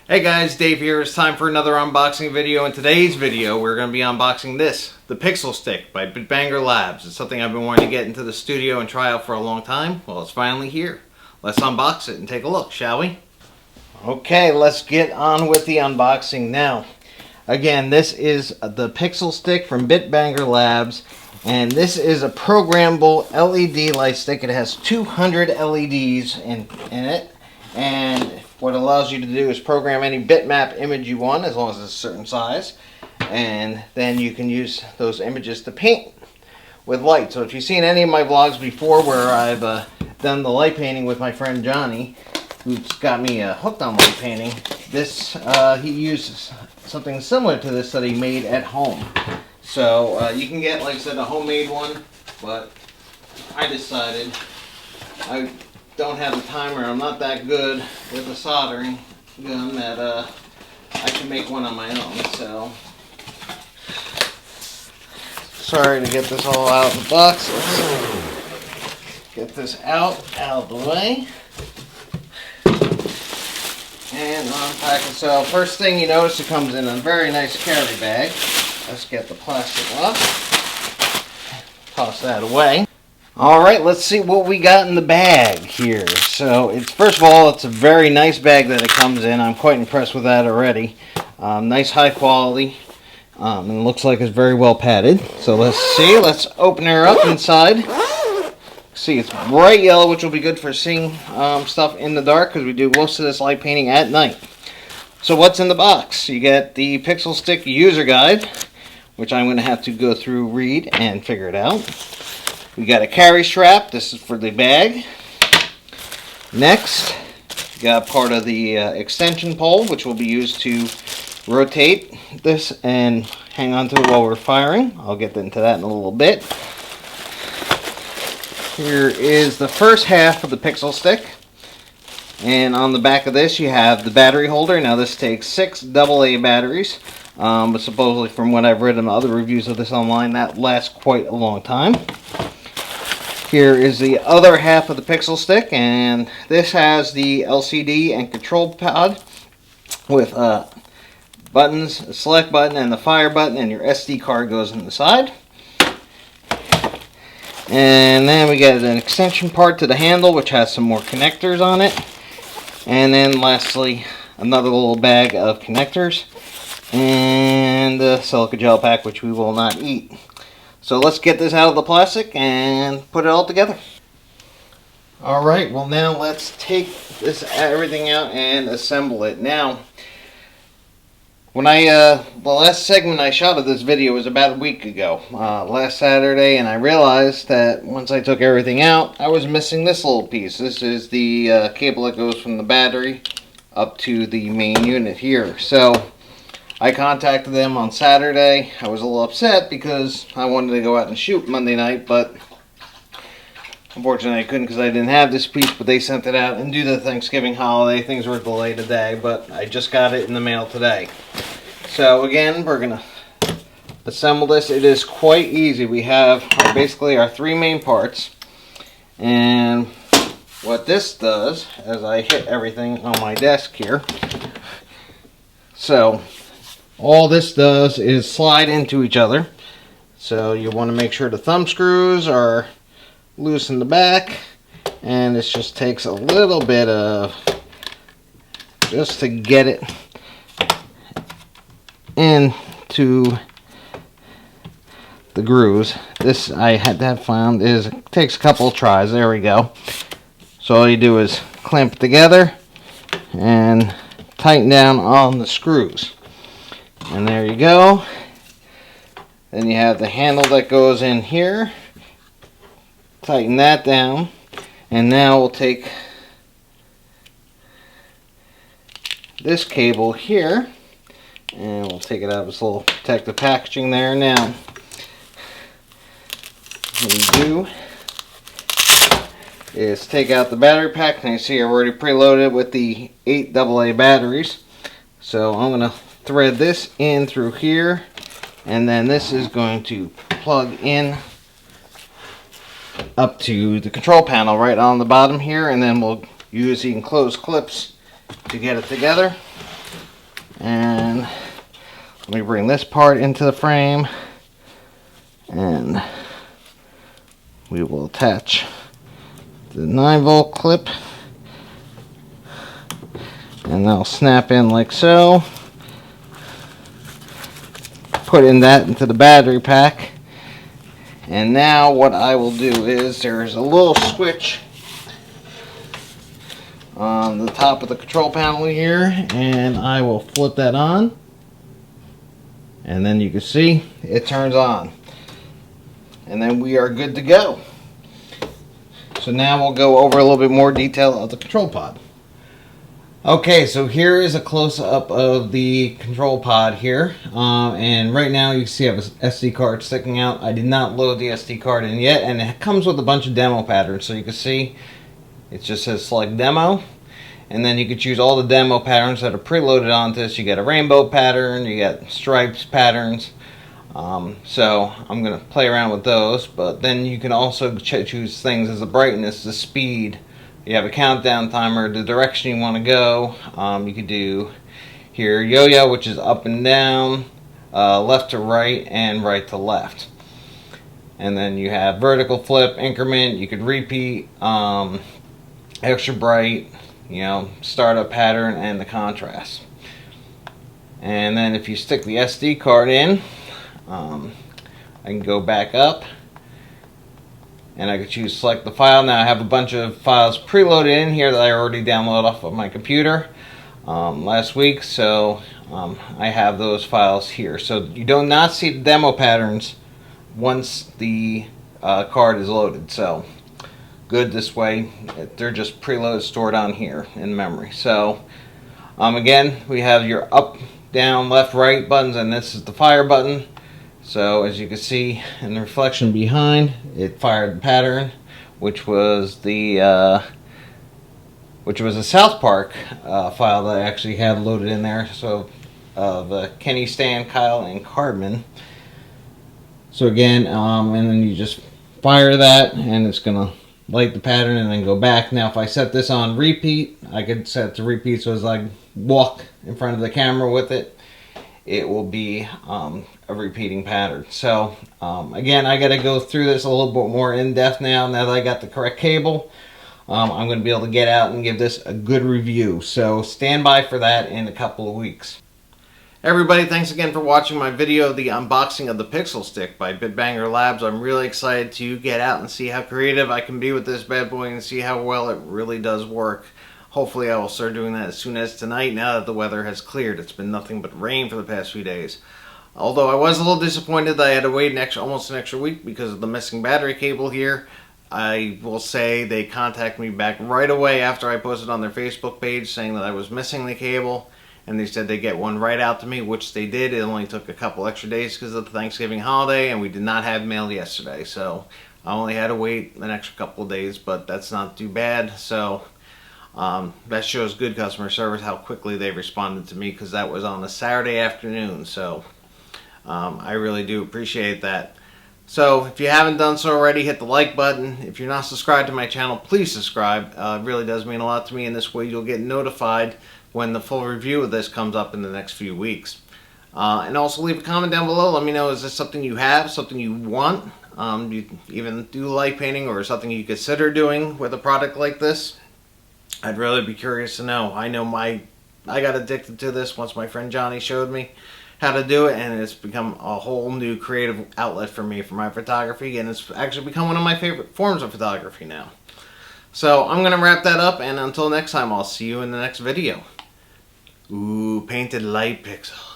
Hey guys, Dave here. It's time for another unboxing video. In today's video, we're going to be unboxing this, the Pixelstick by Bitbanger Labs. It's something I've been wanting to get into the studio and try out for a long time. Well, it's finally here. Let's unbox it and take a look, shall we? Okay, let's get on with the unboxing now. Again, this is the Pixelstick from Bitbanger Labs, and this is a programmable LED light stick. It has 200 LEDs in it, and what it allows you to do is program any bitmap image you want, as long as it's a certain size, and then you can use those images to paint with light. So if you've seen any of my vlogs before where I've done the light painting with my friend Johnny, who's got me hooked on light painting, this he uses something similar to this that he made at home. So you can get, like I said, a homemade one, but I decided I don't have the timer. I'm not that good with the soldering gun that I can make one on my own. So sorry to get this all out of the box. Let's get this out of the way and unpack it. So first thing you notice, it comes in a very nice carry bag. Let's get the plastic off. Toss that away. Alright, let's see what we got in the bag here. So, first of all, it's a very nice bag that it comes in. I'm quite impressed with that already. Nice high quality. And it looks like it's very well padded. So let's see. Let's open her up inside. See, it's bright yellow, which will be good for seeing stuff in the dark, because we do most of this light painting at night. So what's in the box? You get the Pixelstick user guide, which I'm going to have to go through, read, and figure it out. We got a carry strap. This is for the bag. Next, we got part of the extension pole, which will be used to rotate this and hang on to it while we're firing. I'll get into that in a little bit. Here is the first half of the Pixelstick. And on the back of this, you have the battery holder. Now, this takes 6 AA batteries. But supposedly, from what I've read in other reviews of this online, that lasts quite a long time. Here is the other half of the Pixelstick, and this has the LCD and control pad with buttons, a select button, and the fire button, and your SD card goes in the side. And then we get an extension part to the handle, which has some more connectors on it. And then lastly, another little bag of connectors and the silica gel pack, which we will not eat. So let's get this out of the plastic and put it all together. Alright, well now let's take everything out and assemble it. Now, when the last segment I shot of this video was about a week ago, last Saturday, and I realized that once I took everything out, I was missing this little piece. This is the cable that goes from the battery up to the main unit here. So I contacted them on Saturday. I was a little upset because I wanted to go out and shoot Monday night, but unfortunately I couldn't because I didn't have this piece, but they sent it out. And due to the Thanksgiving holiday, things were delayed a day, but I just got it in the mail today. So again, we're going to assemble this. It is quite easy. We have basically our 3 main parts. And what this does, as I hit everything on my desk here, so all this does is slide into each other. So you want to make sure the thumb screws are loose in the back, and this just takes a little bit of just to get it into the grooves. This I had to have found is it takes a couple of tries. There we go. So all you do is clamp it together and tighten down on the screws. And there you go. Then you have the handle that goes in here. Tighten that down. And now we'll take this cable here, and we'll take it out of its little protective packaging there. Now, what we do is take out the battery pack. And you see I've already preloaded with the 8 AA batteries. So I'm going to thread this in through here, and then this is going to plug in up to the control panel right on the bottom here, and then we'll use the enclosed clips to get it together. And let me bring this part into the frame, and we will attach the 9-volt clip, and that'll snap in like so. Put in that into the battery pack. And now what I will do is there's a little switch on the top of the control panel here, and I will flip that on, and then you can see it turns on, and then we are good to go. So now we'll go over a little bit more detail of the control pod. Okay, so here is a close-up of the control pod here, and right now you can see I have an SD card sticking out. I did not load the SD card in yet, and it comes with a bunch of demo patterns. So you can see it just says select demo, and then you can choose all the demo patterns that are preloaded onto this. You get a rainbow pattern, you get stripes patterns, so I'm going to play around with those, but then you can also choose things as the brightness, the speed. You have a countdown timer, the direction you want to go. You could do here yo-yo, which is up and down, left to right, and right to left. And then you have vertical flip, increment. You could repeat, extra bright, startup pattern, and the contrast. And then if you stick the SD card in, I can go back up, and I could choose select the file. Now I have a bunch of files preloaded in here that I already downloaded off of my computer last week, so I have those files here. So you do not see the demo patterns once the card is loaded. So good this way. They're just preloaded, stored on here in memory. So again, we have your up, down, left, right buttons, and this is the fire button. So as you can see in the reflection behind, it fired the pattern, which was the South Park file that I actually have loaded in there. So of Kenny, Stan, Kyle, and Cartman. So again, and then you just fire that, and it's gonna light the pattern and then go back. Now if I set this on repeat, I could set it to repeat, so as I walk in front of the camera with it, it will be a repeating pattern. So again, I got to go through this a little bit more in depth now that I got the correct cable. I'm going to be able to get out and give this a good review. So stand by for that in a couple of weeks. Everybody, thanks again for watching my video of the unboxing of the Pixelstick by Bitbanger Labs. I'm really excited to get out and see how creative I can be with this bad boy and see how well it really does work. Hopefully I will start doing that as soon as tonight, now that the weather has cleared. It's been nothing but rain for the past few days. Although I was a little disappointed that I had to wait almost an extra week because of the missing battery cable here. I will say they contacted me back right away after I posted on their Facebook page saying that I was missing the cable. And they said they'd get one right out to me, which they did. It only took a couple extra days because of the Thanksgiving holiday, and we did not have mail yesterday. So I only had to wait an extra couple of days, but that's not too bad. So that shows good customer service, how quickly they responded to me, because that was on a Saturday afternoon. So I really do appreciate that. So if you haven't done so already, hit the like button. If you're not subscribed to my channel, please subscribe. It really does mean a lot to me, and this way you'll get notified when the full review of this comes up in the next few weeks. And also leave a comment down below. Let me know, is this something you have, something you want? You even do light painting, or something you consider doing with a product like this? I'd really be curious to know. I know I got addicted to this once my friend Johnny showed me how to do it, and it's become a whole new creative outlet for me for my photography, and it's actually become one of my favorite forms of photography now. So I'm going to wrap that up, and until next time, I'll see you in the next video. Ooh, painted light pixels.